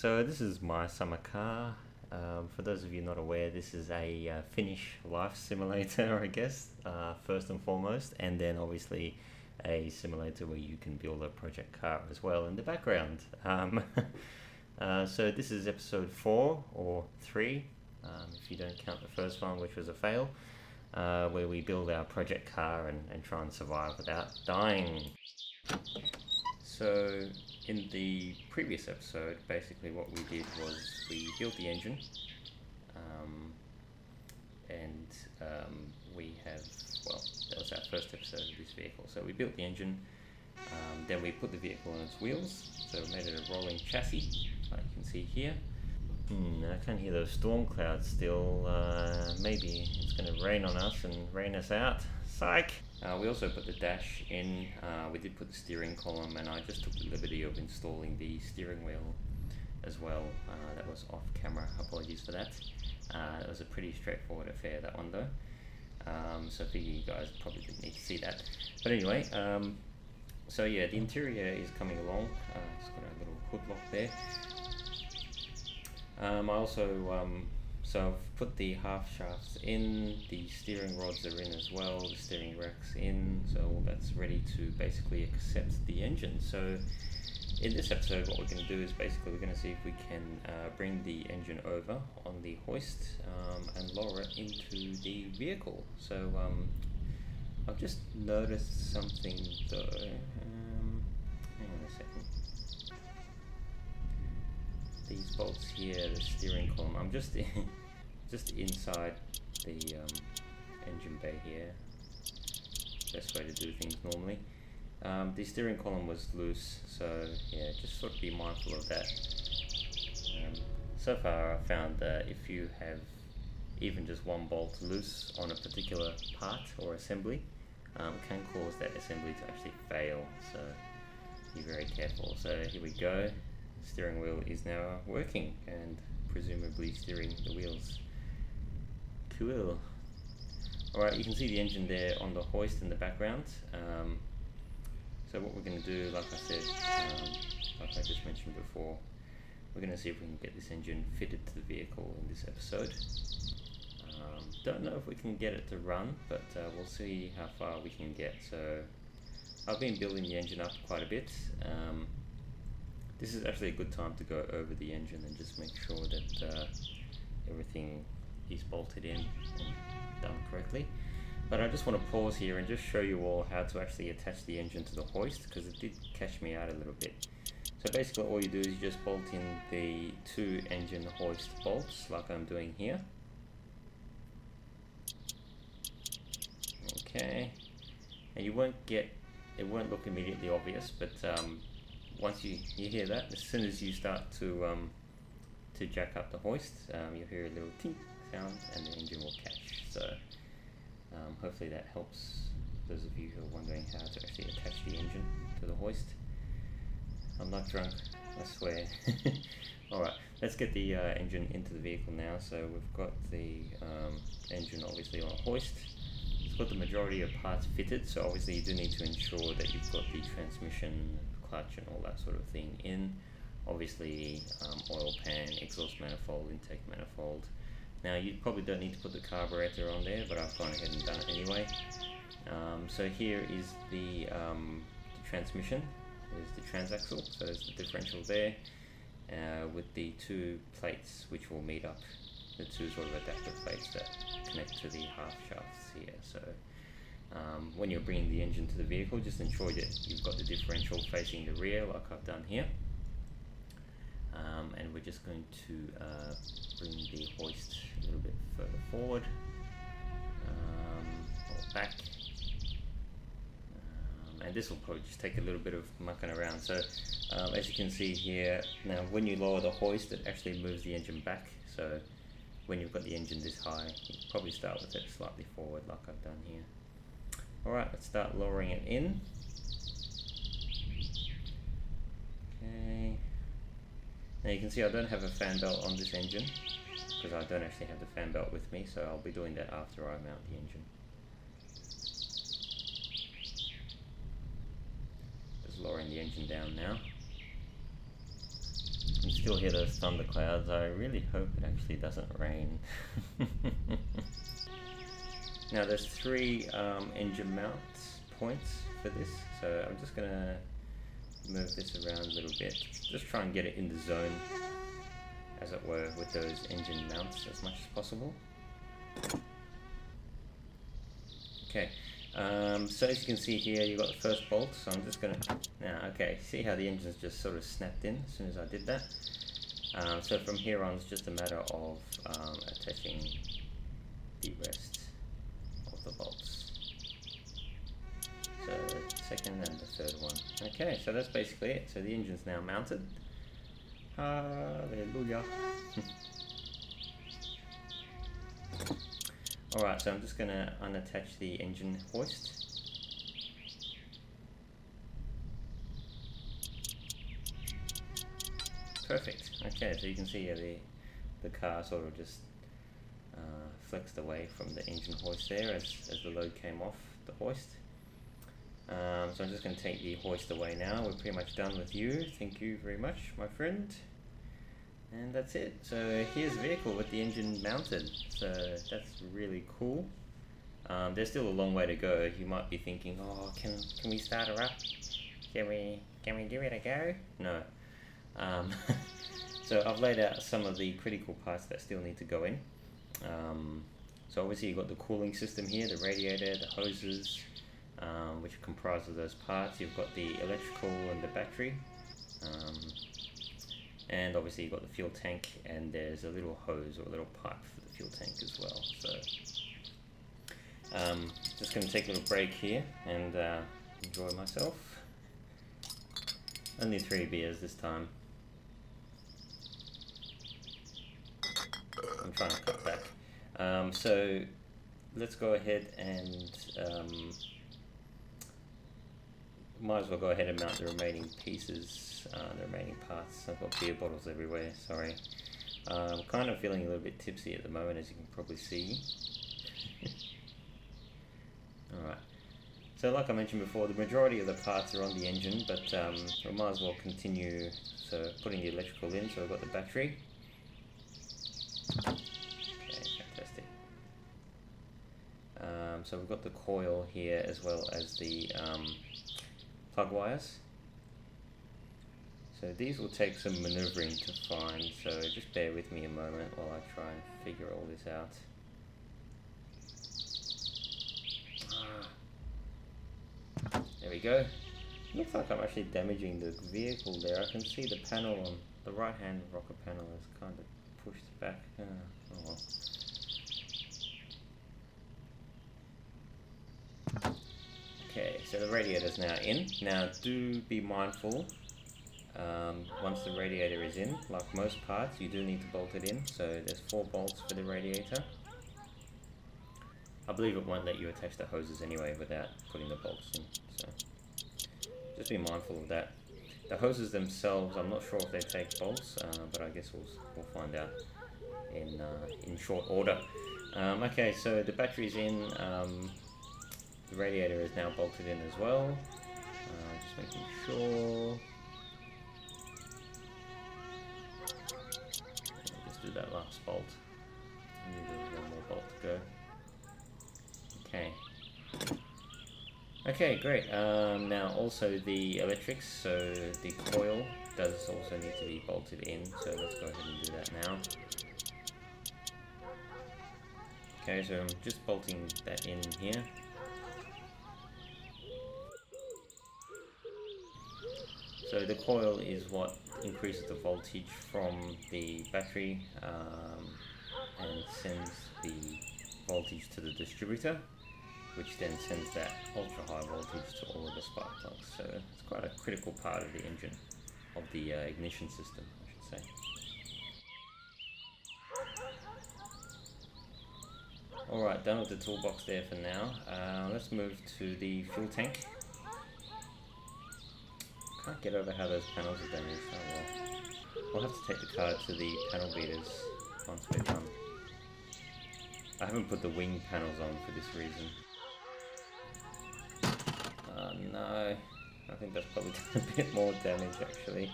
So this is my summer car. For those of you not aware, this is a Finnish life simulator, I guess, first and foremost, and then obviously a simulator where you can build a project car as well in the background. So this is episode 4 or 3, if you don't count the first one, which was a fail, where we build our project car and try and survive without dying. So in the previous episode, basically what we did was we built the engine, and we have, well, that was our first episode of this vehicle. So we built the engine, then we put the vehicle on its wheels, so we made it a rolling chassis, like you can see here. I can hear those storm clouds still. Maybe it's going to rain on us and rain us out. Psych! We also put the dash in. We did put the steering column, and I just took the liberty of installing the steering wheel as well. That was off camera. Apologies for that. That was a pretty straightforward affair, that one though. So I figure you guys probably didn't need to see that. But anyway, so yeah, the interior is coming along. It's got a little hood lock there. I also, so I've put the half shafts in, the steering rods are in as well, the steering rack's in, so all that's ready to basically accept the engine. So in this episode what we're going to do is basically we're going to see if we can bring the engine over on the hoist and lower it into the vehicle. So I've just noticed something though. Hang on a second. These bolts here, the steering column, I'm just just inside the engine bay here. Best way to do things normally. The steering column was loose, so yeah, just sort of be mindful of that. So far I found that if you have even just one bolt loose on a particular part or assembly, can cause that assembly to actually fail, so be very careful. So here we go. Steering wheel is now working and presumably steering the wheels. Cool. Alright, you can see the engine there on the hoist in the background. So what we're going to do, like I said, like I just mentioned before, we're going to see if we can get this engine fitted to the vehicle in this episode. Don't know if we can get it to run, but we'll see how far we can get. So I've been building the engine up quite a bit. This is actually a good time to go over the engine and just make sure that everything is bolted in and done correctly. But I just want to pause here and just show you all how to actually attach the engine to the hoist, because it did catch me out a little bit. So basically all you do is you just bolt in the 2 engine hoist bolts like I'm doing here. Okay, and you won't get, it won't look immediately obvious, but once you hear that, as soon as you start to jack up the hoist, you'll hear a little tink sound and the engine will catch. So hopefully that helps those of you who are wondering how to actually attach the engine to the hoist. I'm not drunk, I swear. Alright, let's get the engine into the vehicle now. So we've got the engine obviously on a hoist. It's got the majority of parts fitted, so obviously you do need to ensure that you've got the transmission, clutch and all that sort of thing in. Obviously oil pan, exhaust manifold, intake manifold. Now you probably don't need to put the carburetor on there, but I've gone ahead and done it anyway. So here is the transmission. There's the transaxle, so there's the differential there, with the 2 plates which will meet up, the 2 sort of adapter plates that connect to the half shafts here. So when you're bringing the engine to the vehicle, just ensure that you've got the differential facing the rear like I've done here. And we're just going to bring the hoist a little bit further forward, or back. And this will probably just take a little bit of mucking around. So as you can see here, now when you lower the hoist, it actually moves the engine back. So when you've got the engine this high, you probably start with it slightly forward like I've done here. Alright, let's start lowering it in. Okay. Now you can see I don't have a fan belt on this engine, because I don't actually have the fan belt with me, so I'll be doing that after I mount the engine. Just lowering the engine down now. can still hear those thunder clouds. I really hope it actually doesn't rain. Now there's 3 engine mount points for this, so I'm just gonna move this around a little bit, just try and get it in the zone, as it were, with those engine mounts as much as possible. Okay, so as you can see here, you've got the first bolt, so I'm just gonna, now okay, see how the engine's just sort of snapped in as soon as I did that? So from here on, it's just a matter of attaching the rest of the bolts. So the second and the third one. Okay, so that's basically it. So the engine's now mounted. Hallelujah. Alright, so I'm just going to unattach the engine hoist. Perfect. Okay, so you can see the car sort of just flexed away from the engine hoist there as the load came off the hoist. So I'm just going to take the hoist away now. We're pretty much done with you. Thank you very much, my friend. And that's it. So here's the vehicle with the engine mounted. So that's really cool. There's still a long way to go. You might be thinking, oh, can we start her up? Can we give it a go? No. So I've laid out some of the critical parts that still need to go in. So obviously you've got the cooling system here, the radiator, the hoses, which comprise of those parts. You've got the electrical and the battery, and obviously you've got the fuel tank, and there's a little hose or a little pipe for the fuel tank as well. So just going to take a little break here and enjoy myself. Only 3 beers this time. I'm trying to cut back. So let's go ahead and might as well go ahead and mount the remaining pieces, the remaining parts. I've got beer bottles everywhere, sorry. I'm kind of feeling a little bit tipsy at the moment, as you can probably see. Alright, so like I mentioned before, the majority of the parts are on the engine, but we might as well continue. So putting the electrical in, so I've got the battery. Okay, fantastic. So we've got the coil here as well as the plug wires. So these will take some maneuvering to find, so just bear with me a moment while I try and figure all this out. There we go. Looks like I'm actually damaging the vehicle there. I can see the panel on the right hand rocker panel is kind of pushed back. Oh well. Okay, so the radiator's now in. Now do be mindful, once the radiator is in, like most parts, you do need to bolt it in. So there's 4 bolts for the radiator. I believe it won't let you attach the hoses anyway without putting the bolts in, so just be mindful of that. The hoses themselves, I'm not sure if they take bolts, but I guess we'll find out in short order. Okay, so the battery's in. The radiator is now bolted in as well. Just making sure. Just do that last bolt. I need one more bolt to go. Okay. Okay, great. Now also the electrics, so the coil does also need to be bolted in, so let's go ahead and do that now. Okay, so I'm just bolting that in here. So the coil is what increases the voltage from the battery and sends the voltage to the distributor, which then sends that ultra high voltage to all of the spark plugs. So it's quite a critical part of the engine, of the ignition system, I should say. Alright, done with the toolbox there for now. Let's move to the fuel tank. Can't get over how those panels are damaged. Oh well. We'll have to take the car to the panel beaters once we're done. I haven't put the wing panels on for this reason. Oh no. I think that's probably done a bit more damage actually.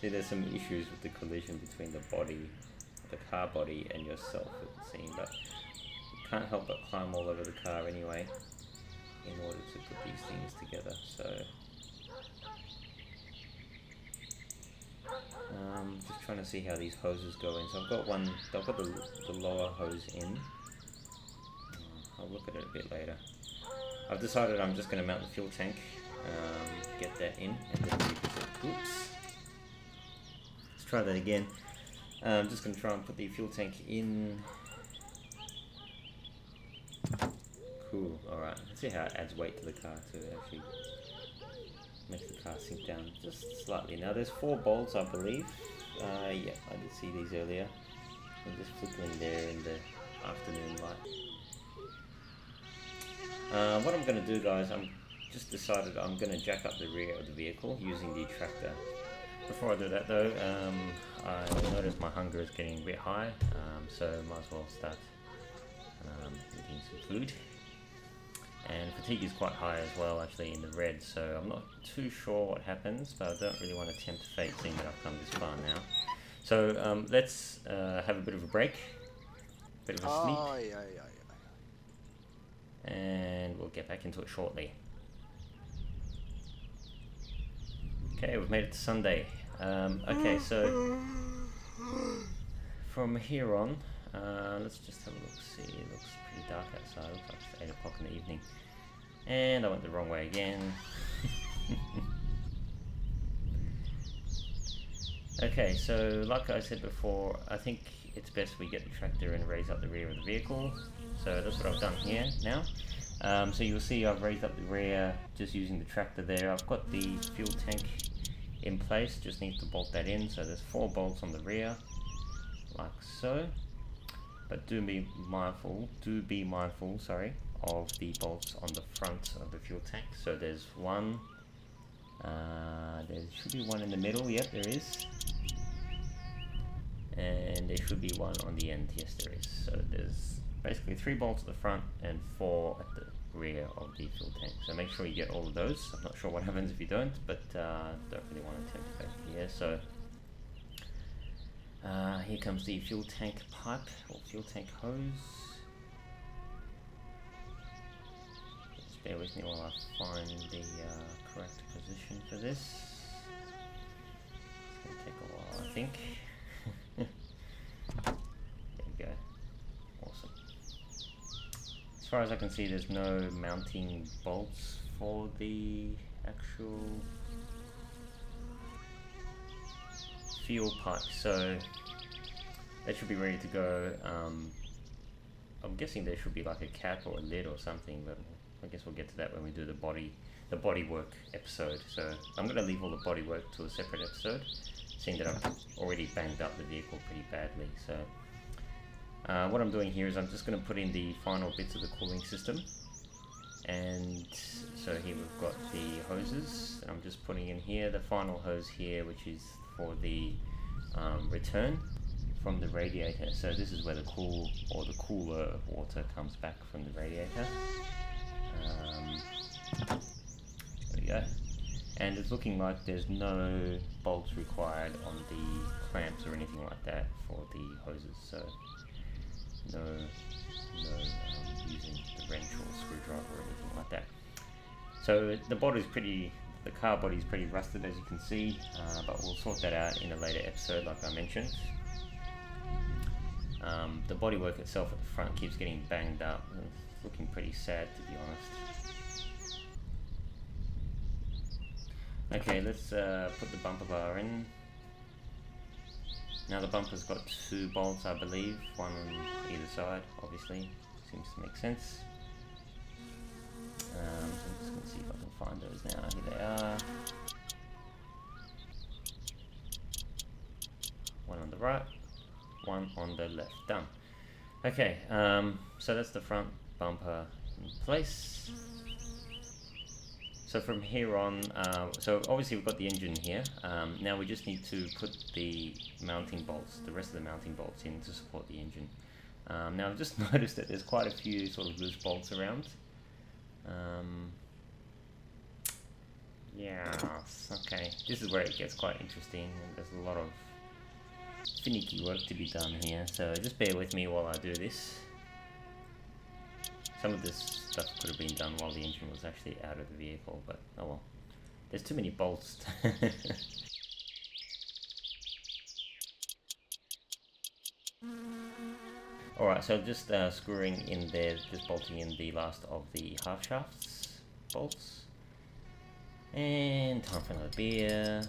See, there's some issues with the collision between the body, the car body, and yourself, it would seem, but you can't help but climb all over the car anyway in order to put these things together. So just trying to see how these hoses go in. So I've got the lower hose in. I'll look at it a bit later. I've decided I'm just going to mount the fuel tank, get that in, and then revisit. Oops. Let's try that again. I'm just going to try and put the fuel tank in. Cool, alright. Let's see how it adds weight to the car to actually make the car sink down just slightly. Now there's 4 bolts, I believe. Yeah, I did see these earlier. They're just flickering there in the afternoon light. What I'm going to do, guys, I'm just decided I'm going to jack up the rear of the vehicle using the tractor. Before I do that though, I noticed my hunger is getting a bit high, so might as well start eating some food. And fatigue is quite high as well, actually, in the red, so I'm not too sure what happens, but I don't really want to tempt fate seeing that I've come this far now. So let's have a bit of a break, bit of a sleep, and we'll get back into it shortly. Okay, we've made it to Sunday. Okay, so from here on, let's just have a look, see, it looks pretty dark outside, it looks like it's 8 o'clock in the evening. And I went the wrong way again. Okay, so like I said before, I think it's best we get the tractor and raise up the rear of the vehicle. So that's what I've done here now. So you'll see I've raised up the rear just using the tractor there. I've got the fuel tank in place, just need to bolt that in. So there's 4 bolts on the rear, like so. But do be mindful, sorry, of the bolts on the front of the fuel tank. So there's one, there should be one in the middle, yep there is. And there should be one on the end, yes there is. So there's basically 3 bolts at the front and 4 at the rear of the fuel tank. So make sure you get all of those. I'm not sure what happens if you don't, but don't really want to tempt fate here. So here comes the fuel tank pipe or fuel tank hose. Just bear with me while I find the correct position for this. It's going to take a while, I think. There we go. Awesome. As far as I can see, there's no mounting bolts for the actual fuel pipe, so that should be ready to go. I'm guessing there should be like a cap or a lid or something, but I guess we'll get to that when we do the body work episode. So I'm going to leave all the body work to a separate episode, seeing that I've already banged up the vehicle pretty badly. So what I'm doing here is I'm just going to put in the final bits of the cooling system. And so here we've got the hoses, and I'm just putting in here the final hose here, which is for the return from the radiator. So this is where the cooler water comes back from the radiator. There we go. And it's looking like there's no bolts required on the clamps or anything like that for the hoses. So no using the wrench or screwdriver or anything like that. So the car body is pretty rusted, as you can see, but we'll sort that out in a later episode, like I mentioned. The bodywork itself at the front keeps getting banged up. It's looking pretty sad, to be honest. Okay, let's put the bumper bar in. Now the bumper's got 2 bolts, I believe, one on either side, obviously. Seems to make sense. So I'm just going to see if I can find those now. Here they are. One on the right, one on the left. Done. Okay, so that's the front bumper in place. So from here on, so obviously we've got the engine here. Now we just need to put the mounting bolts, the rest of the mounting bolts in to support the engine. Now I've just noticed that there's quite a few sort of loose bolts around. Yes, okay. This is where it gets quite interesting, and there's a lot of finicky work to be done here, so just bear with me while I do this. Some of this stuff could have been done while the engine was actually out of the vehicle, but oh well. There's too many bolts. Alright, so just screwing in there, just bolting in the last of the half shafts bolts. And time for another beer.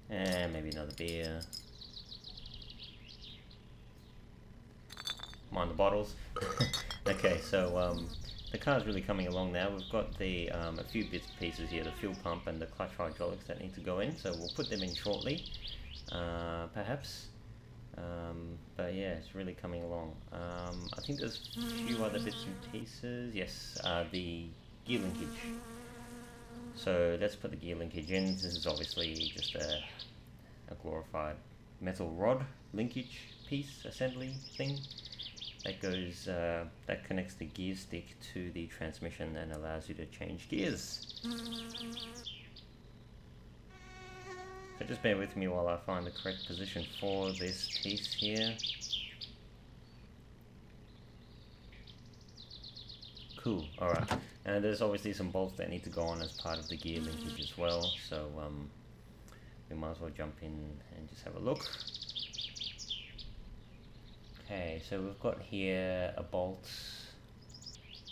And maybe another beer. Mind the bottles. Okay, so the car's really coming along now. We've got the a few bits and pieces here, the fuel pump and the clutch hydraulics that need to go in, so we'll put them in shortly, perhaps. But yeah, it's really coming along. I think there's a few other bits and pieces. Yes, the gear linkage. So let's put the gear linkage in. This is obviously just a glorified metal rod linkage piece assembly thing that goes that connects the gear stick to the transmission and allows you to change gears. So just bear with me while I find the correct position for this piece here. Cool, alright. And there's obviously some bolts that need to go on as part of the gear linkage as well, so we might as well jump in and just have a look. Okay, so we've got here a bolt,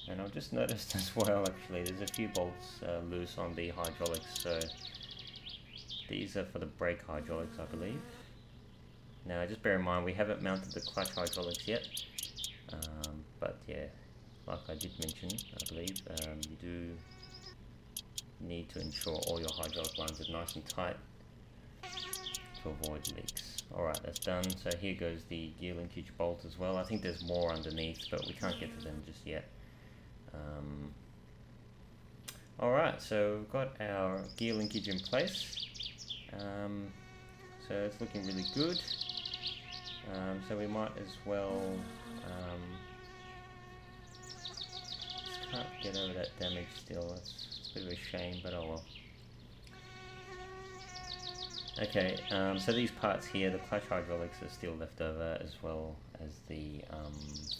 and I've just noticed as well actually there's a few bolts loose on the hydraulics, so these are for the brake hydraulics, I believe. Now just bear in mind we haven't mounted the clutch hydraulics yet, but yeah, like I did mention, I believe, you do need to ensure all your hydraulic lines are nice and tight to avoid leaks. Alright, that's done. So here goes the gear linkage bolt as well. I think there's more underneath, but we can't get to them just yet. Alright, so we've got our gear linkage in place. So it's looking really good. So we might as well... just can't get over that damage still. It's a bit of a shame, but oh well. Okay, so these parts here, the clutch hydraulics are still left over, as well as the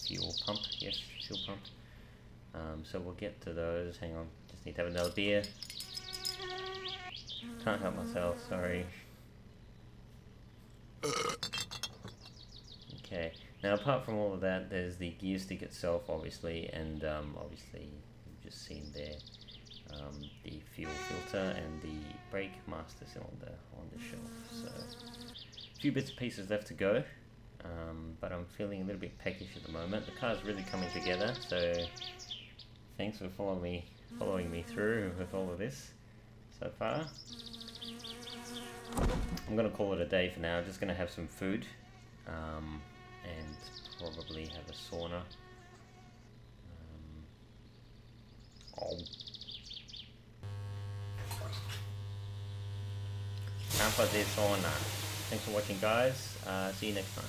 fuel pump. Yes, fuel pump. So we'll get to those. Hang on, just need to have another beer. Can't help myself, sorry. Okay, now apart from all of that, there's the gear stick itself, obviously, and obviously you've just seen there the fuel filter and the brake master cylinder on the shelf. So a few bits and pieces left to go, but I'm feeling a little bit peckish at the moment. The car's really coming together, so thanks for following me through with all of this so far. I'm going to call it a day for now. I'm just going to have some food and probably have a sauna. Time for the sauna. Thanks for watching, guys. See you next time.